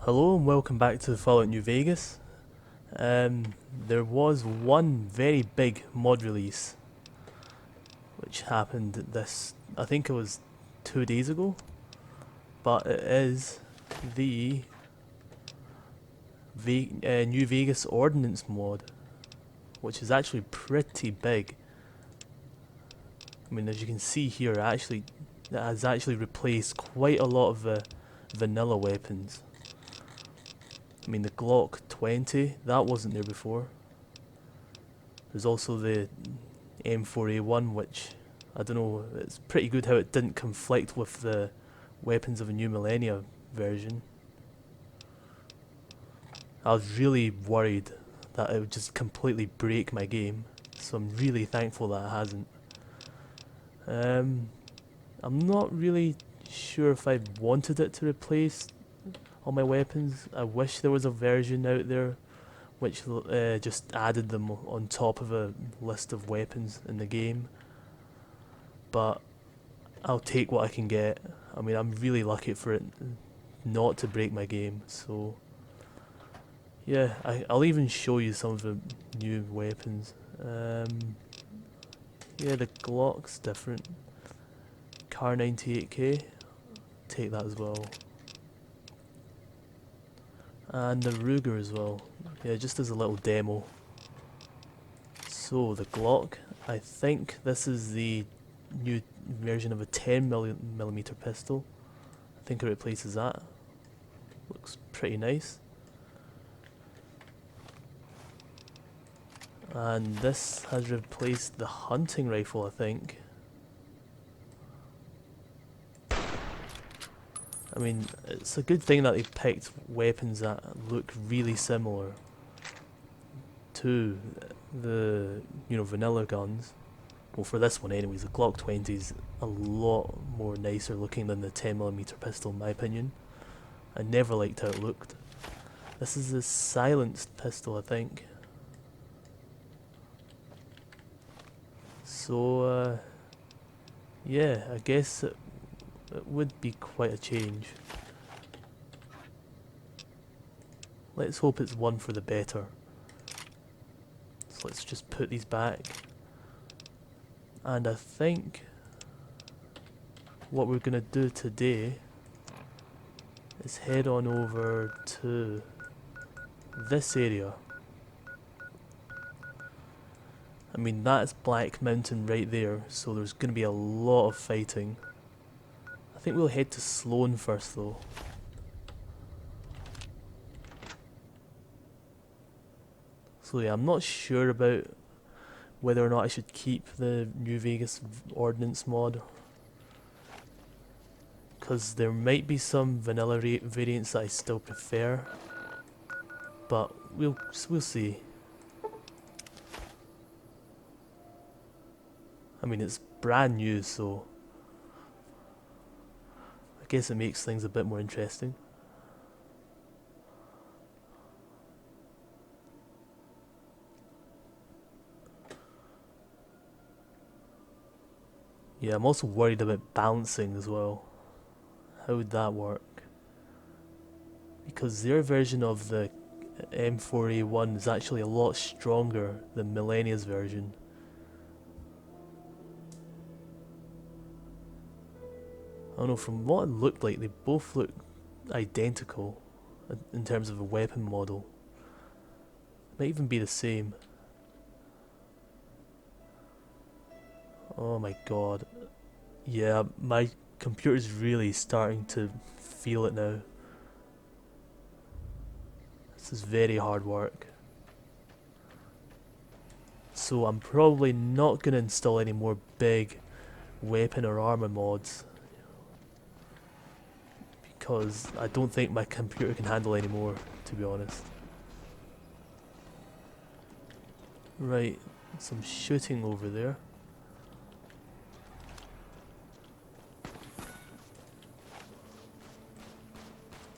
Hello and welcome back to Fallout New Vegas. There was one very big mod release which happened I think it was 2 days ago, but it is the New Vegas Ordnance mod, which is actually pretty big. I mean, as you can see here, it has actually replaced quite a lot of the vanilla weapons. I mean, the Glock 20, that wasn't there before. There's also the M4A1, which, I don't know, it's pretty good how it didn't conflict with the Weapons of a New Millennia version. I was really worried that it would just completely break my game, so I'm really thankful that it hasn't. I'm not really sure if I wanted it to replace all my weapons. I wish there was a version out there which just added them on top of a list of weapons in the game. But I'll take what I can get. I mean, I'm really lucky for it not to break my game, so yeah, I'll even show you some of the new weapons. Yeah, the Glock's different. Car 98k, take that as well. And the Ruger as well. Yeah, just as a little demo. So the Glock, I think this is the new version of a 10mm pistol. I think it replaces that. Looks pretty nice. And this has replaced the hunting rifle, I think. I mean, it's a good thing that they picked weapons that look really similar to the, vanilla guns. Well, for this one anyways, the Glock 20 is a lot more nicer looking than the 10mm pistol in my opinion. I never liked how it looked. This is a silenced pistol, I think. So, yeah, I guess it would be quite a change. Let's hope it's one for the better. So let's just put these back. And I think what we're going to do today is head on over to this area. I mean, that's Black Mountain right there, so there's going to be a lot of fighting. I think we'll head to Sloan first though. So yeah, I'm not sure about whether or not I should keep the New Vegas Ordnance mod, because there might be some vanilla variants that I still prefer, but we'll see. I mean, it's brand new, so I guess it makes things a bit more interesting. Yeah, I'm also worried about bouncing as well. How would that work? Because their version of the M4A1 is actually a lot stronger than Millennia's version. I don't know, from what it looked like, they both look identical in terms of a weapon model. Might even be the same. Oh my god. Yeah, my computer's really starting to feel it now. This is very hard work. So I'm probably not going to install any more big weapon or armor mods, because I don't think my computer can handle any more, to be honest. Right, some shooting over there.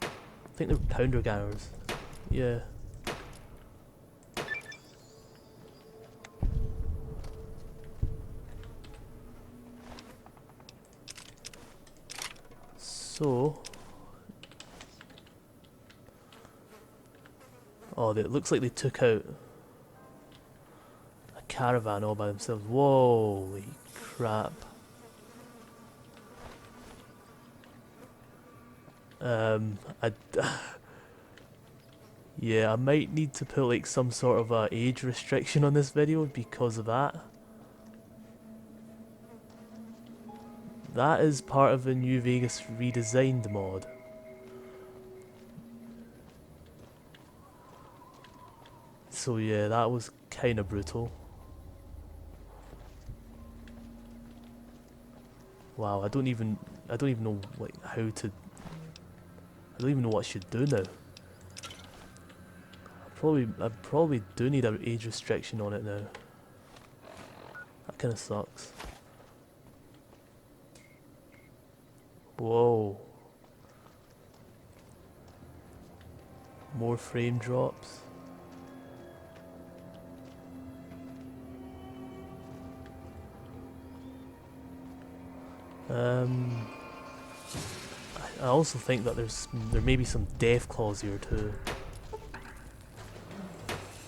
I think they're pounder gangers. Yeah. So Oh, it looks like they took out a caravan all by themselves. Holy crap. I yeah, I might need to put like some sort of a age restriction on this video because of that. That is part of the New Vegas redesigned mod. So yeah, that was kind of brutal. Wow, I don't even know like how to. I don't even know what I should do now. I probably do need an age restriction on it now. That kind of sucks. Whoa. More frame drops. I also think that there may be some death claws here too.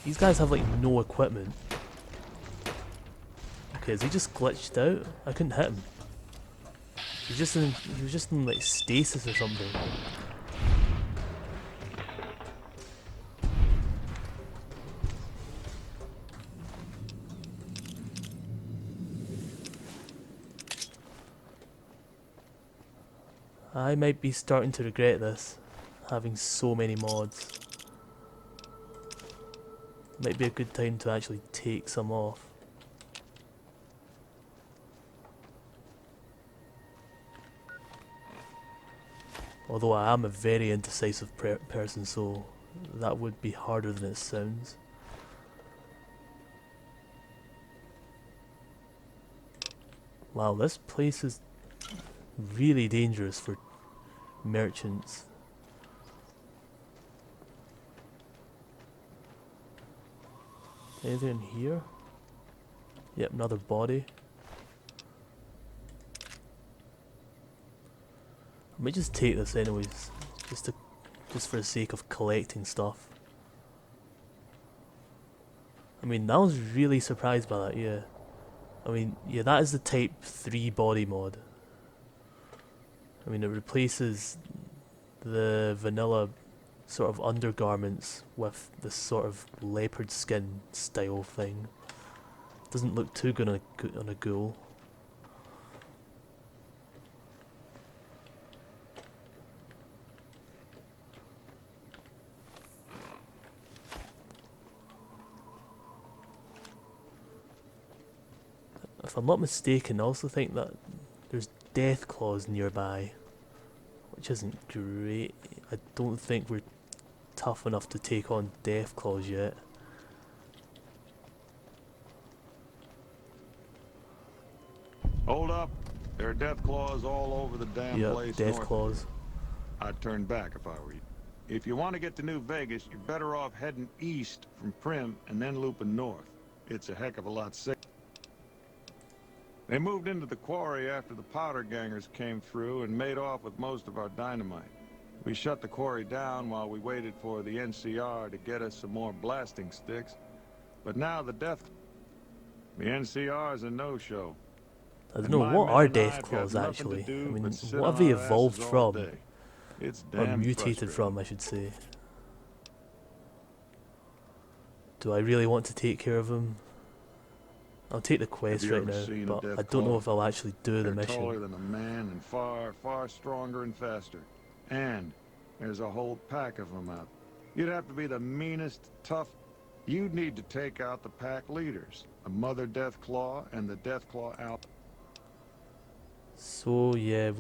These guys have like no equipment. Okay, is he just glitched out? I couldn't hit him. He was just in like stasis or something. I might be starting to regret this, having so many mods. Might be a good time to actually take some off. Although I am a very indecisive person, so that would be harder than it sounds. Wow, this place is really dangerous for merchants. Anything in here? Yep, another body. I might just take this anyways, just for the sake of collecting stuff. I mean, I was really surprised by that, yeah. I mean, yeah, that is the Type 3 body mod. I mean, it replaces the vanilla sort of undergarments with this sort of leopard skin style thing. Doesn't look too good on a ghoul. If I'm not mistaken, I also think that there's death claws nearby, which isn't great. I don't think we're tough enough to take on death claws yet. Hold up. There are death claws all over the damn place. Yep, death claws. I'd turn back if I were you. If you want to get to New Vegas, you're better off heading east from Prim and then looping north. It's a heck of a lot safer. They moved into the quarry after the powder gangers came through and made off with most of our dynamite. We shut the quarry down while we waited for the NCR to get us some more blasting sticks. But now the NCR is a no-show. I don't know, what are death claws actually? I mean, what have they evolved from? Or mutated from, I should say. Do I really want to take care of them? I'll take the quest right now, but I don't know if I'll actually do the mission. They're taller than a man and far, far stronger and faster. And there's a whole pack of them out. You'd have to be the meanest, tough. You'd need to take out the pack leaders, the Mother Deathclaw and the Deathclaw Alpha. So yeah,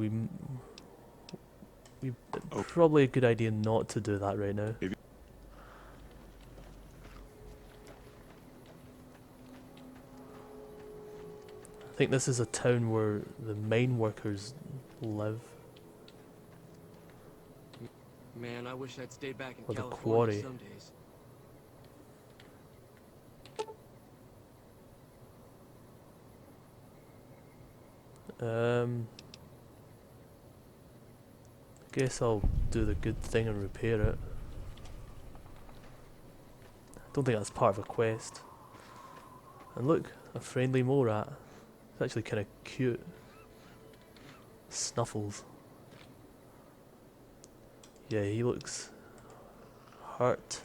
probably a good idea not to do that right now. I think this is a town where the mine workers live. Man, I wish I'd stayed back in Or the California quarry. some days. Guess I'll do the good thing and repair it. Don't think that's part of a quest. And look, a friendly mole rat. It's actually kind of cute. Snuffles. Yeah, he looks hurt.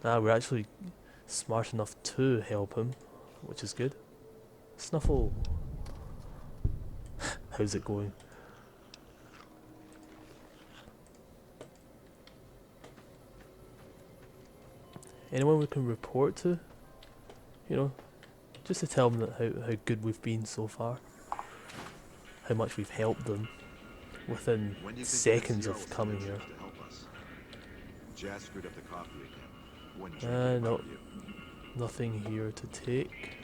Ah, we're actually smart enough to help him, which is good. Snuffle. How's it going? Anyone we can report to? You know, just to tell them that how good we've been so far. How much we've helped them within seconds of coming here. Jazz screwed up the coffee again. Wouldn't drink it if I No, were you. nothing here to take.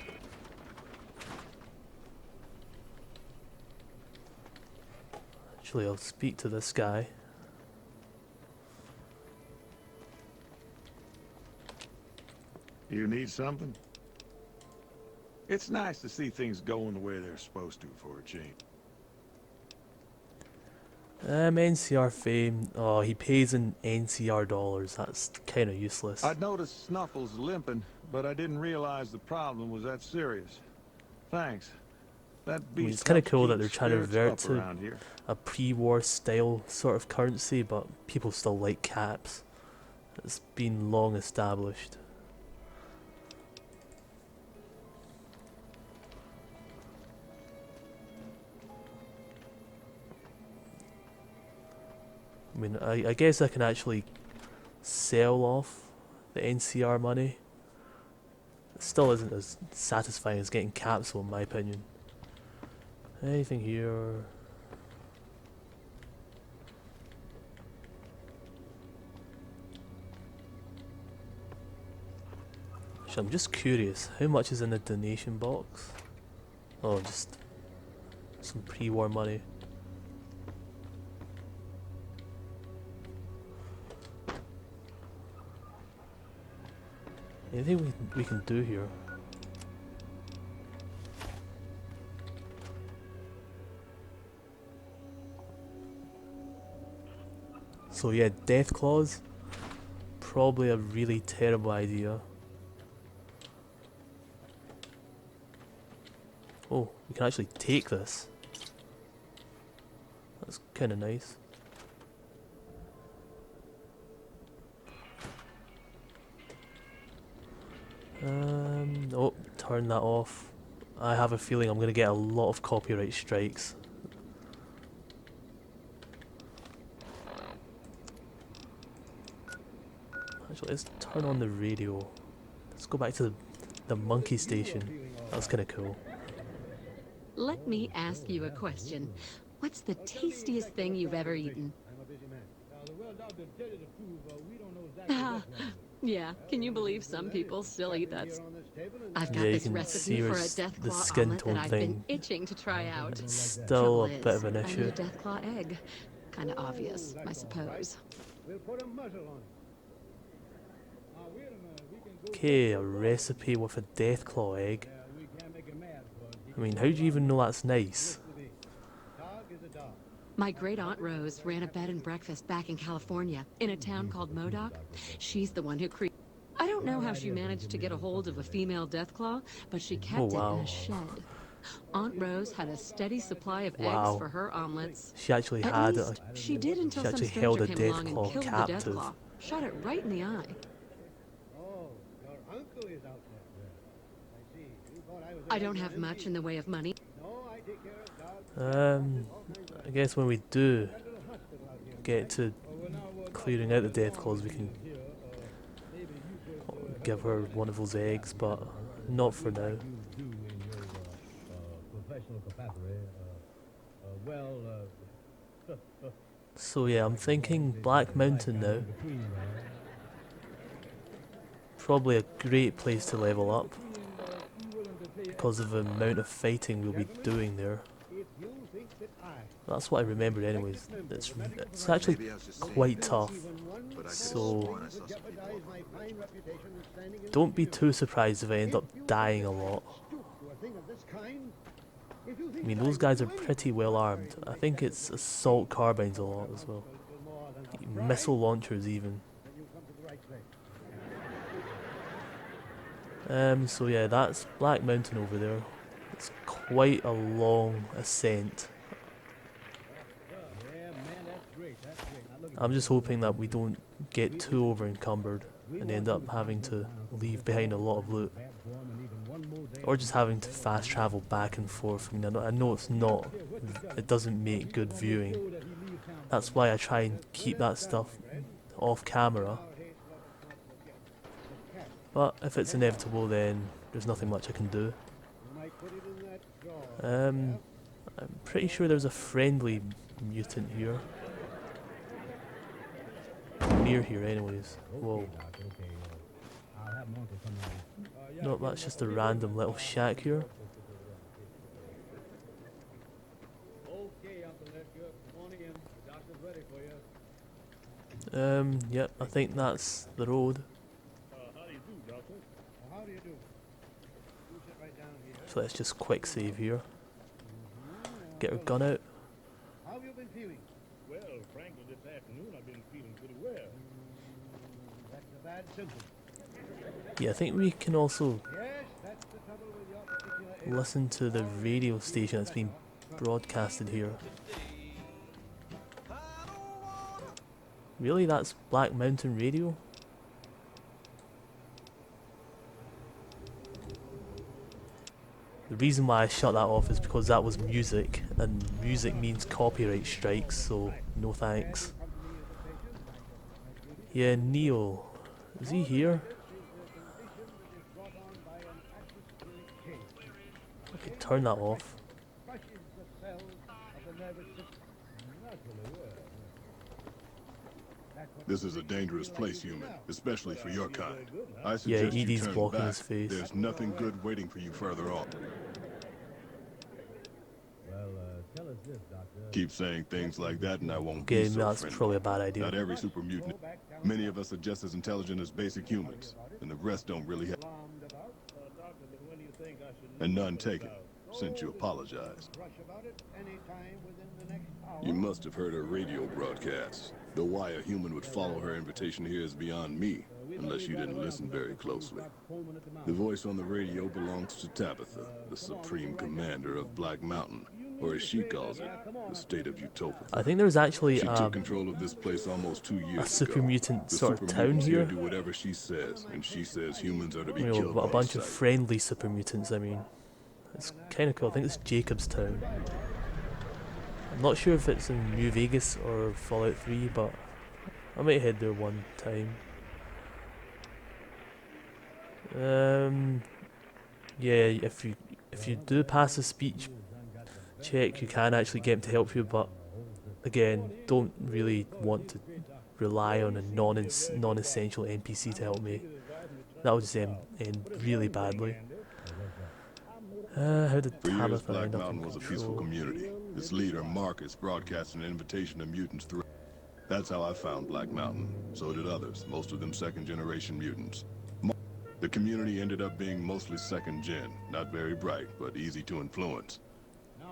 Actually, I'll speak to this guy. You need something? It's nice to see things going the way they're supposed to for a change. NCR fame. Oh, he pays in NCR dollars. That's kind of useless. I'd noticed Snuffles limping, but I didn't realize the problem was that serious. Thanks. That beast it's kind of helps cool that keep they're trying to spirits revert up to around here. a pre-war style sort of currency, but people still like caps. It's been long established. I mean, I guess I can actually sell off the NCR money. It still isn't as satisfying as getting capsule in my opinion. Anything here? Actually, I'm just curious, how much is in the donation box? Oh, just some pre-war money. Anything we can do here? So yeah, death claws, probably a really terrible idea. Oh, we can actually take this. That's kind of nice. Oh, turn that off. I have a feeling I'm going to get a lot of copyright strikes. Actually, let's turn on the radio. Let's go back to the monkey station. That was kind of cool. Let me ask you a question. What's the tastiest thing you've ever eaten? Yeah, can you believe some people still eat that? I've got Yeah, you this can recipe see for where a death the claw skin omelet tone that I've been thing itching to try out. still Trouble a bit of an is, I need issue. a death claw egg. Kind of obvious, I suppose. Okay, a recipe with a death claw egg. I mean, how do you even know that's nice? My great aunt Rose ran a bed and breakfast back in California, in a town called Modoc. She's the one who created. I don't know how she managed to get a hold of a female deathclaw, but she kept it in a shed. Aunt Rose had a steady supply of eggs for her omelets. She actually At had least, she did until she some actually stranger held a came along and deathclaw killed captive. the deathclaw. Shot it right in the eye. I don't have much in the way of money. I guess when we do get to clearing out the death claws, we can give her one of those eggs, but not for now. So yeah, I'm thinking Black Mountain now. Probably a great place to level up because of the amount of fighting we'll be doing there. That's what I remembered anyways. It's actually quite tough. So don't be too surprised if I end up dying a lot. I mean, those guys are pretty well armed. I think it's assault carbines a lot as well. Missile launchers even. So yeah, that's Black Mountain over there. It's quite a long ascent. I'm just hoping that we don't get too over encumbered and end up having to leave behind a lot of loot. Or just having to fast travel back and forth. I mean, I know it's not, it doesn't make good viewing. That's why I try and keep that stuff off camera. But if it's inevitable, then there's nothing much I can do. I'm pretty sure there's a friendly mutant here. Near here anyways. Whoa. No, that's just a random little shack here. Yep, I think that's the road. So let's just quick save here. Get our gun out. How have you been feeling? Well, frankly, this afternoon I've been feeling pretty well. That's a bad symptom. Yeah, I think we can also Yes, that's the trouble with your particular listen to the radio station that's being broadcasted here. Really? That's Black Mountain Radio? The reason why I shut that off is because that was music, and music means copyright strikes, so no thanks. Yeah, Neil. Is he here? I could turn that off. This is a dangerous place, human, especially for your kind. I Yeah, suggest you Edie's turn blocking back. his face. There's nothing good waiting for you further on. Tell us this, Doctor. Keep saying things like that and I won't Okay, be so that's friendly. probably a bad idea. Not every super mutant. Many of us are just as intelligent as basic humans, and the rest don't really have. And none take it, since you apologized. You must have heard her radio broadcast. Though why a human would follow her invitation here is beyond me, unless you didn't listen very closely. The voice on the radio belongs to Tabitha, the supreme commander of Black Mountain, or as she calls it, the state of Utopia. I think there's actually She took control of this place almost 2 years a super ago. mutant The sort of super town mutants here. do whatever she says, and she says humans are to be You know, killed a on bunch of sight. friendly super mutants, I mean. It's kind of cool. I think it's Jacobstown. I'm not sure if it's in New Vegas or Fallout 3, but I might head there one time. Yeah, if you do pass a speech check, you can actually get him to help you, but again, don't really want to rely on a non-essential NPC to help me. That would just end really badly. How did For years, Tabitha Black end up in Mountain was a peaceful control? community. Its leader, Marcus, broadcast an invitation to mutants through. That's how I found Black Mountain. So did others, most of them second-generation mutants. The community ended up being mostly second-gen, not very bright, but easy to influence.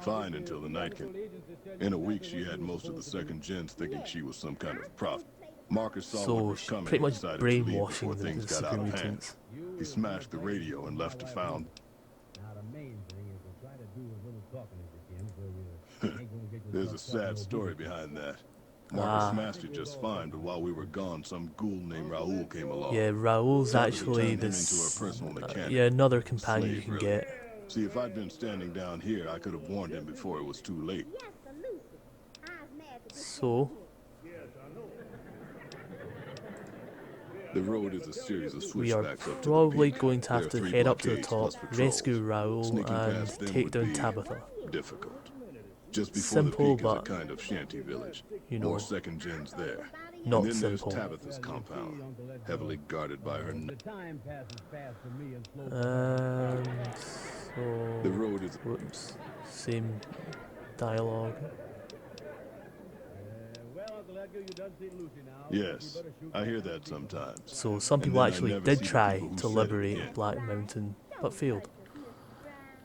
Fine until the night came. In a week, she had most of the second-gens thinking she was some kind of prophet. Marcus saw what So was she's coming pretty and much decided to leave before brainwashing things the got out super of hand. mutants. He smashed the radio and left to found. Now the main thing is to try to do as little talking as you can, so you ain't gonna get There's a yourself started sad no story business. behind that. Marcus Ah. smashed it just fine, but while we were gone, some ghoul named Raoul came along. Yeah, Raoul's Tabitha actually turned him this. into her personal mechanic. Yeah, another companion you Slave, can really. get. See, if I'd been standing down here, I could have warned him before it was too late. So, The road is a series of we are switchbacks up to probably the peak. going to have There to are 3 head up to the blockades top, plus patrols. rescue Raoul, Sneaking and past them take would down be Tabitha. difficult. Just before Simple, the peak but, is a kind of shanty village. you know, More second gens there. not and then simple. there's Tabitha's compound, heavily guarded by her. The time passes fast for me and slow. So, The road is whoops, same dialogue. Well, Uncle Edgar, you done seen Lucy now. Yes, You better shoot I hear back. that sometimes. So some And people then I actually never did see the try people who to said it liberate again. Black Mountain, but failed.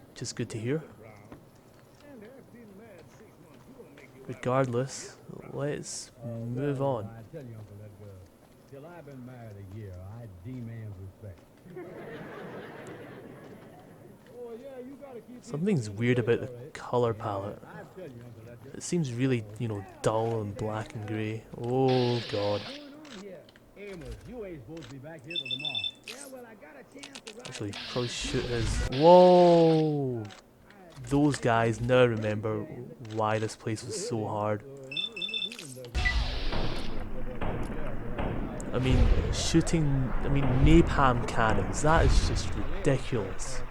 Which is good to hear. Regardless, let's move on. I tell you, Uncle Edgar, till I've been married a year, I demand respect. Something's weird about the color palette. It seems really, you know, dull and black and grey. Oh god. Actually, probably shoot his. Whoa! Those guys now remember why this place was so hard. I mean, shooting, napalm cannons, that is just ridiculous.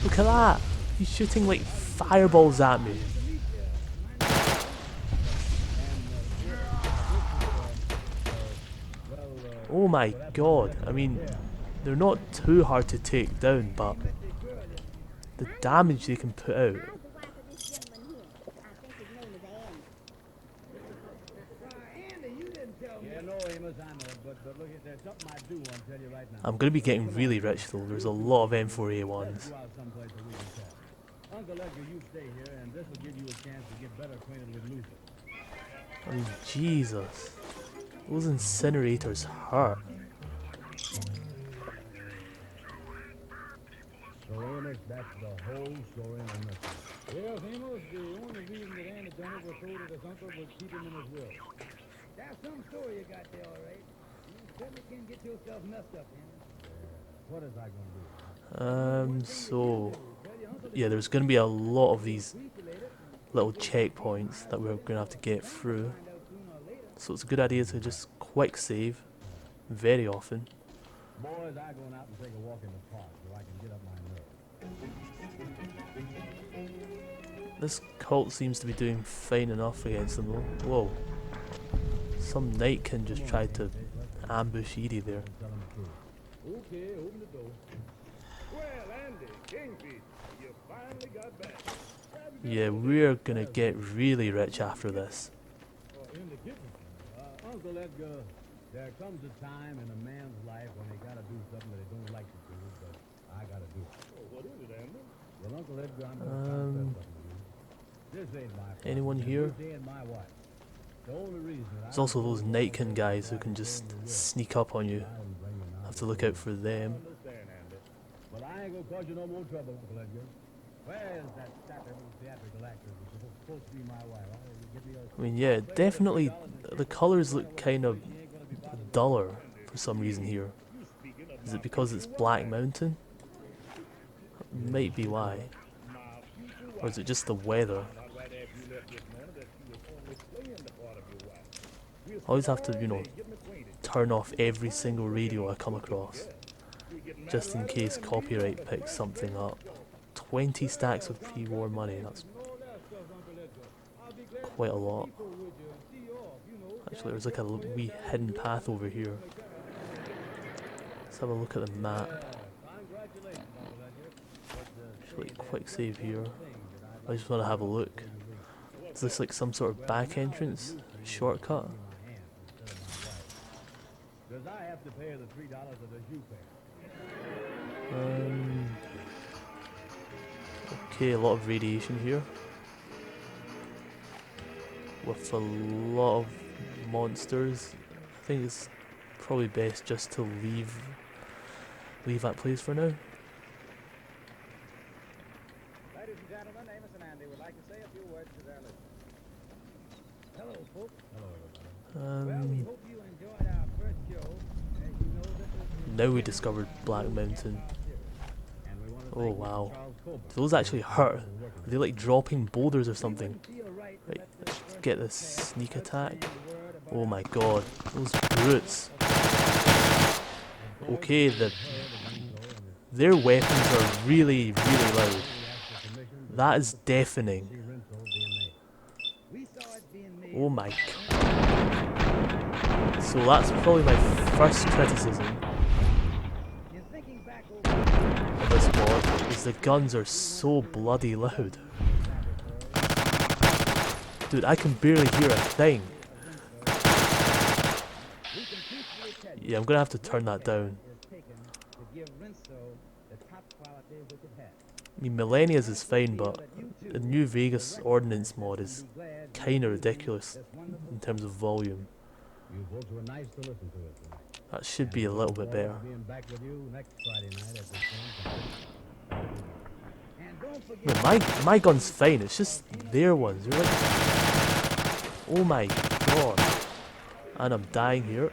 Look at that! He's shooting like fireballs at me. Oh my god, I mean, they're not too hard to take down, but the damage they can put out. I'm going to be getting really rich though, there's a lot of M4A1s. I mean, Jesus. Those incinerators hurt. So Amos, that's the whole story in a nutshell. Well, Amos, the only reason that Andy done it was so that his uncle would keep him in his will. That's some story you got there, all right. You certainly can't get yourself messed up, Amos. What is I gonna do? So yeah, there's gonna be a lot of these little checkpoints that we're gonna have to get through. So it's a good idea to just quick save very often. Boys, I going out and take a walk in the park so I can get up my nerve. This cult seems to be doing fine enough against them though. Whoa. Some Nightkin just tried to ambush Edie there. Okay, open the door. Well, Andy, Kingfish, you finally got back. Yeah, we're gonna get really rich after this. In the kitchen. Uncle Edgar, there comes a time in a man's life when he gotta do something that he don't like to do, but I gotta do it. Oh, what is it, Andy? Well, Uncle Edgar, I'm gonna confess something to you. This ain't my fault. Anyone here? This ain't my wife. The only reason There's also those Nightkin guys who can just sneak up on you. Have to look out for them. But I ain't gonna cause you no more trouble, Uncle Edgar. Where's that sapper theatrical actor who's supposed to be my wife? I mean, yeah, definitely the colors look kind of duller for some reason here. Is it because it's Black Mountain? Might be why. Or is it just the weather? I always have to, you know, turn off every single radio I come across, just in case copyright picks something up. 20 stacks of pre-war money, that's quite a lot. Actually, there's like a wee hidden path over here. Let's have a look at the map. Actually, quick save here. I just want to have a look. Is this like some sort of back entrance? Shortcut? Does I have to pay the $3 of the shoe fare? Okay, a lot of radiation here. With a lot of monsters. I think it's probably best just to leave that place for now. Ladies and gentlemen, Amos and Andy would like to say a few words to their listeners. Hello, folks. Hello, everybody. Well, we hope you enjoyed our first show. As you know, this is Now we discovered Black Mountain. Oh wow. Do those actually hurt? Are they like dropping boulders or something? Right, let's get this sneak attack. Oh my god, those brutes. Okay, their weapons are really, really loud. That is deafening. Oh my god. So that's probably my first criticism of this mod, is the guns are so bloody loud. Dude, I can barely hear a thing. Yeah, I'm gonna have to turn that down. I mean, Millennia's is fine, but the New Vegas Ordnance mod is kinda ridiculous in terms of volume. You folks were nice to listen to us. That should be a little bit better. Being back with you next Friday night at the same time. And don't No, forget my gun's fine, it's just their ones. They're like, oh my god. And I'm dying here.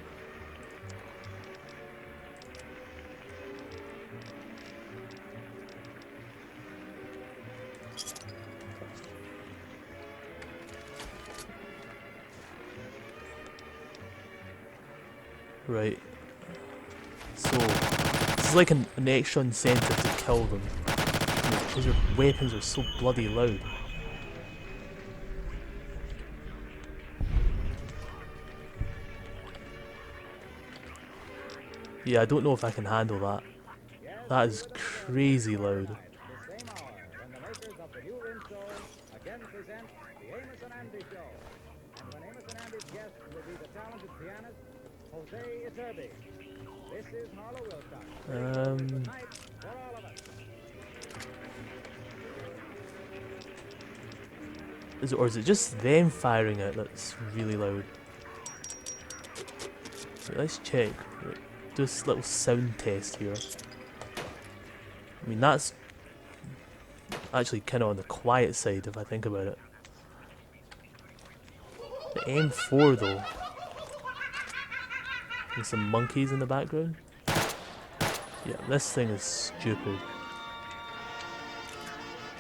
Right. So, this is like an extra incentive to kill them. Because their weapons are so bloody loud. Yeah, I don't know if I can handle that. That is crazy loud. the same hour when the makers of the new Rinso again present the Amos and Andy Show. And when Amos and Andy's guest will be the talented pianist, Jose Iturbi. This is Harlow Wilcox. Tonight, for all of us. Or is it just them firing it that's really loud? So let's check. Do this little sound test here. I mean, that's actually kind of on the quiet side if I think about it. The M4 though. And some monkeys in the background. Yeah, this thing is stupid.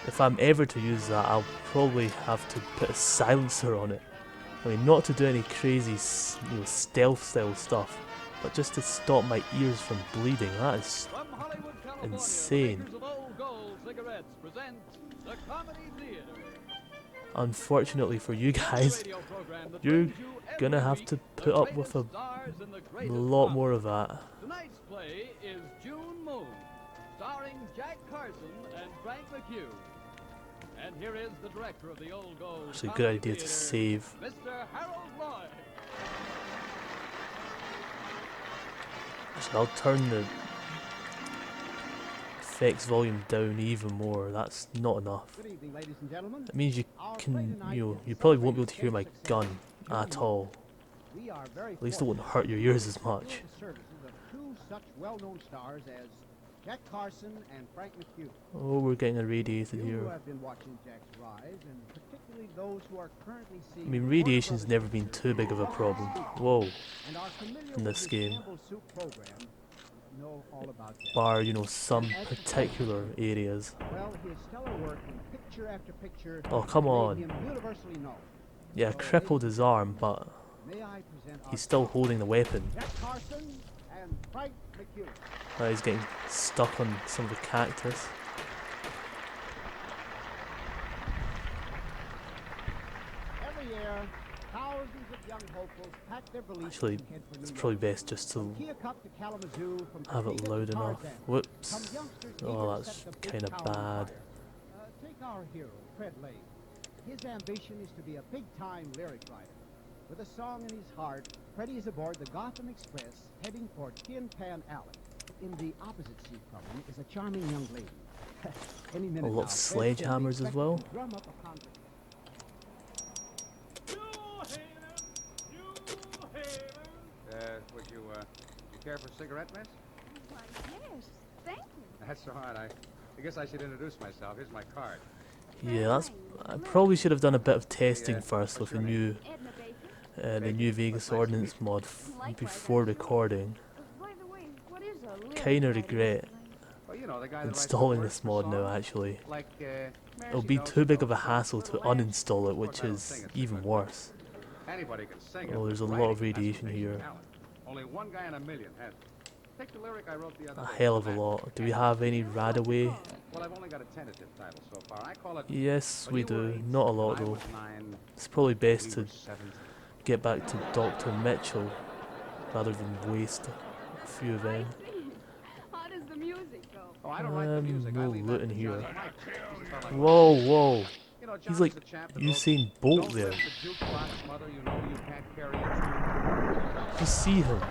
If I'm ever to use that, I'll probably have to put a silencer on it. I mean, not to do any crazy, stealth style stuff, but just to stop my ears from bleeding. That is insane. Unfortunately for you guys, you're gonna have to put up with a lot more of that. Tonight's play is June Moon, starring Jack Carson and Frank McHugh. And here is the director of the Old Gold. Actually, a good idea to save. Mr. Harold Lloyd. Actually, I'll turn the effects volume down even more. That's not enough. Good evening, ladies and gentlemen. It means you can, you probably won't be able to hear my gun at all. We are very At least it won't hurt your ears as much. the services of two such well-known stars as Jack Carson and Frank McHugh. Oh, we're getting irradiated You who here. have been watching Jack's rise, and particularly those who are currently seeing I mean, Warner radiation's Brothers never been too big of a problem. Whoa. and are familiar in with this his game. Campbell Soup program, know all about Jack. Bar, some particular areas. Well, his stellar work in picture after picture Oh, come made on. him universally known. Yeah, crippled his arm, but May I present our he's still holding the weapon. Jack Carson and Frank McHugh. He's getting stuck on some of the cactus. Every year, thousands of young hopefuls pack their beliefs Actually, and head for it's New probably York. best just to Keokuk to Kalamazoo, from have it Topeka to loud enough. Tarzan. Whoops. Some youngsters eager Oh, to that's set the big kind of town on bad. fire. Take our hero, Fred Lane. His ambition is to be a big-time lyric writer. With a song in his heart, Freddie is aboard the Gotham Express, heading for Tin Pan Alley. In the opposite seat from him is a charming young lady. Any minute A lot now, of Fred's gonna be sledgehammers as expected well. to drum up a conversation. You care for a cigarette, miss? Why, yes, thank you. That's all right. I guess I should introduce myself. Here's my card. Yeah, I probably should have done a bit of testing Yeah, first with what's the your new, Edna Baker. the new Vegas Ordnance mod before recording. By the way, what is a lyric Kinda writer? regret Well, you know, the guy that writes the installing words this for mod now. songs. Actually, Like, it'll be too big of a hassle to uninstall it, which is even worse. Anybody can sing it. Oh, there's a but lot of writing, that's radiation basic here. talent. Only one guy in a million has it. Take the lyric I wrote the other A day. hell of a lot. Do we have any Radaway? Well, I've only got a tentative title so far. I call it. Yes, When we You Were do. 8, Not a lot I though. Was 9, It's probably best we to were 17. get back to Dr. Mitchell rather than waste a few of them. I see. How does the music go? Oh, I don't write the music. I No leave that loot in to here. Johnny Mike. He's a fella like- Whoa, whoa. You know, He's Johnny's like the chap that wrote, Usain Bolt "Don't there. lift the jukebox, mother, you know you can't carry a You see him. Is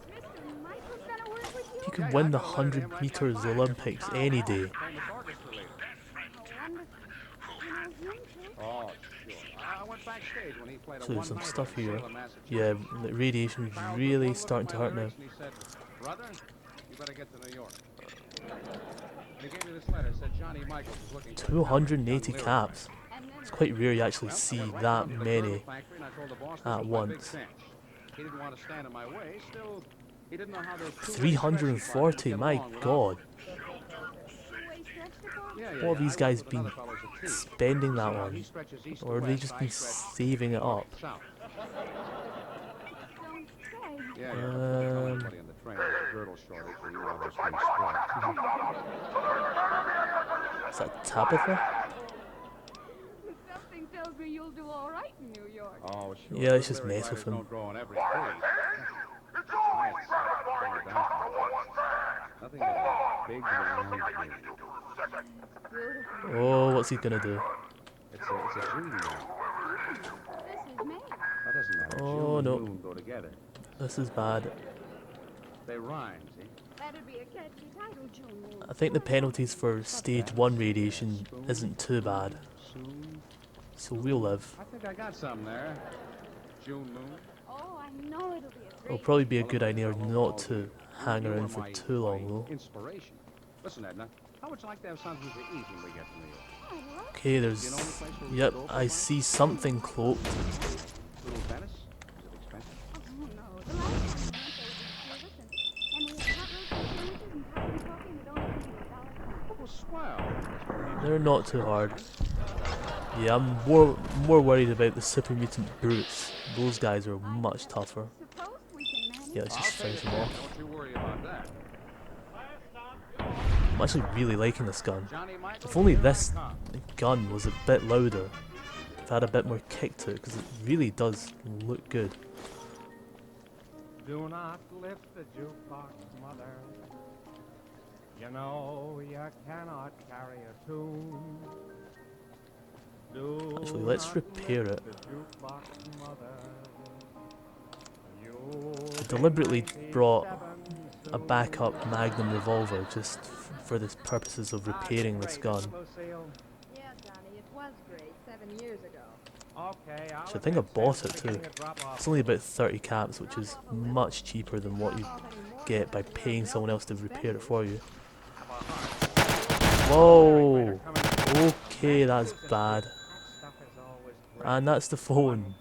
Mr. Michael's gonna work with you? He could win the 100 meters Olympics any day. famous orchestra leader." I wonder if you know him too. Oh, sure. went backstage when he played So a there's some one-nighter stuff in here. Salem, Massachusetts. Yeah, the radiation's Farrell took really one look starting at to my hurt now. lyrics and he said, "Brother, you better get to New York." And he gave me this letter. It said Johnny Michaels is looking for a talented 280 young caps. It's quite rare you actually Well, I see went right that down to the many girdle factory and I told the boss this at was my big once. chance. He didn't want to stand in my way. Still, he didn't know how those two-way 340, my god. Two-way stretch department? Yeah, What have these I worked guys with been another fellow as a team. spending that See, on? he stretches east to Or have they west, just I been stretch saving it north up? to south. Don't say. Yeah, don't tell anybody in the train there's a girdle shortage or you know there's things spread. Is that Tabitha? Something tells me you'll do all right in New York. Oh, sure. Yeah, let's Good just lyric mess with writers him. don't grow on every tree. Nothing but a big round dream. Beautiful. Oh, what's he gonna do? It's a dream now. This is May. That doesn't matter. Oh, June and no. moon go together. This is bad. They rhyme, see? That'd be a catchy title, June Moon. I think the penalties for stage 1 radiation isn't too bad. Soon. So we'll live. I think I got something there. June moon. Oh, I know it'll be a It'll great... probably be a good idea not to hang around for too long though. Inspiration. Listen, Edna, how would you like to have something to eat when we get to New York? I'd love Okay, there's... Yep, I see something cloaked. Little Venice? Is it expensive? Oh, no. The last time we went there was service, and we had hot roasted sandwiches and pie and coffee, and it only came to $1.10. Oh, swell. They're not too hard. Yeah, I'm more worried about the super mutant brutes. Those guys are much tougher. Suppose we can manage. Yeah, let's just I'll take finish it, them Ed. off. Don't you worry about that. I'm actually really liking this gun. Johnny Michaels, If only here I this come. gun was a bit louder, if it had a bit more kick to it, because it really does look good. Do not lift the jukebox, mother. You know you cannot carry a tune. Do Actually, let's not repair lift it. the jukebox, mother. You I deliberately brought a 97 backup Magnum revolver just for the purposes of repairing this gun. Lucille. Yeah, Johnny, it was great 7 years ago. Okay, I'll So I think I admit bought since it the too. beginning of drop-off. It's only about 30 caps, which is much cheaper than what you get by paying someone else to repair it for you. Whoa! Okay, that's bad. That stuff is always great. And that's the phone.